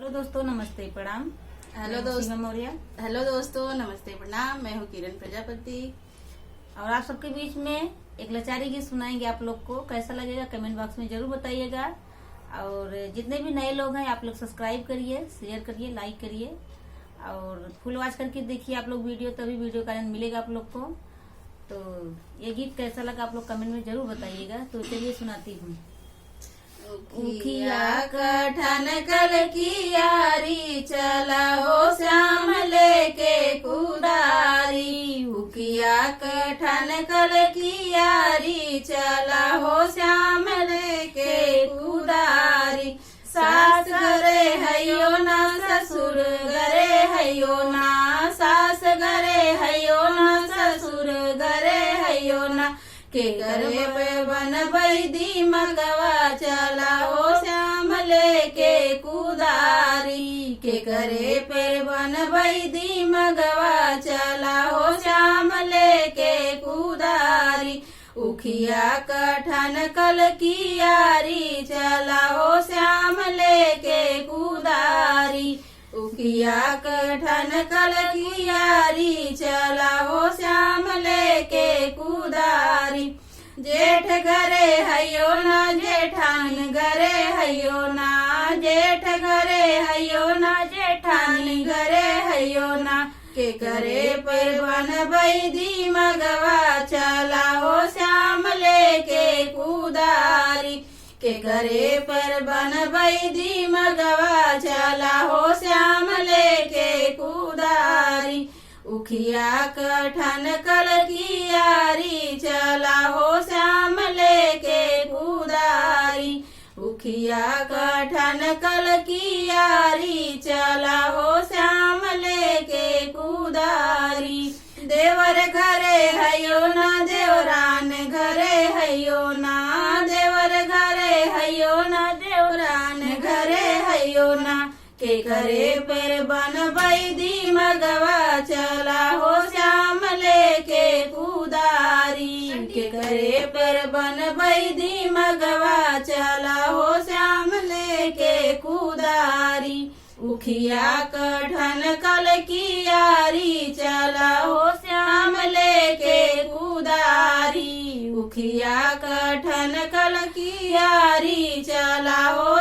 Hello दोस्तों, नमस्ते, प्रणाम। हेलो मैं दोस्त सीमा मौर्य हेलो दोस्तों, नमस्ते, प्रणाम। मैं हूँ किरण प्रजापति। और आप सबके बीच में एक लाचारी गीत सुनाएंगे। आप लोग को कैसा लगेगा कमेंट बॉक्स में जरूर बताइएगा। और जितने भी नए लोग हैं आप लोग सब्सक्राइब करिए, शेयर करिए, लाइक करिए और फुल वॉच करके देखिए आप लोग वीडियो, तभी वीडियो का आनंद मिलेगा आप लोग को। तो ये गीत कैसा लगा आप लोग कमेंट में जरूर बताइएगा। तो चलिए सुनाती हूँ। उखिया कठन कल की यारी, चला हो श्याम लेके कुदारी। उखिया कठन कल की यारी, चला हो श्याम लेके कुदारी। सास गरे हयो ना, ससुर गरे हयो ना, सास गरे हयो ना, ससुर गरे हयो ना। के करे पे बन बैदी मगवा, चला हो श्याम लेके कुदारी। के करे पे बन बैदी मगवा, चला हो श्याम लेके कुदारी। उखिया कठन कल की यारी, चला हो श्याम लेके कुदारी। उखिया कठन कल की यारी, चला हो श्याम लेके कुदारी। जेठ घरे हयो ना, जेठानी घरे हयो ना, जेठ घरे हयो ना, जेठानी घरे हयो ना। के करे पर बन बैदी मगवा, चला हो श्याम लेके कुदारी। के करे पर बन बैदी मगवा, चला हो श्याम लेके कुदारी। उखिया कठन कल की यारी, चला हो श्याम लेके कुदारी। उखिया कठन कल की यारी, चला हो श्याम लेके कुदारी। देवर घरे हयो ना, देवरान घरे हयो ना, देवर घरे हयो ना, देवरान घरे हयो ना। के करे पर बन बैदी मगवा, चला हो श्याम लेके कुदारी। के करे पर बन बैदी मगवा, चला हो श्याम लेके कुदारी। उखिया कठन कल की यारी, चला हो श्याम लेके कुदारी। उखिया कठन कल की यारी, चला हो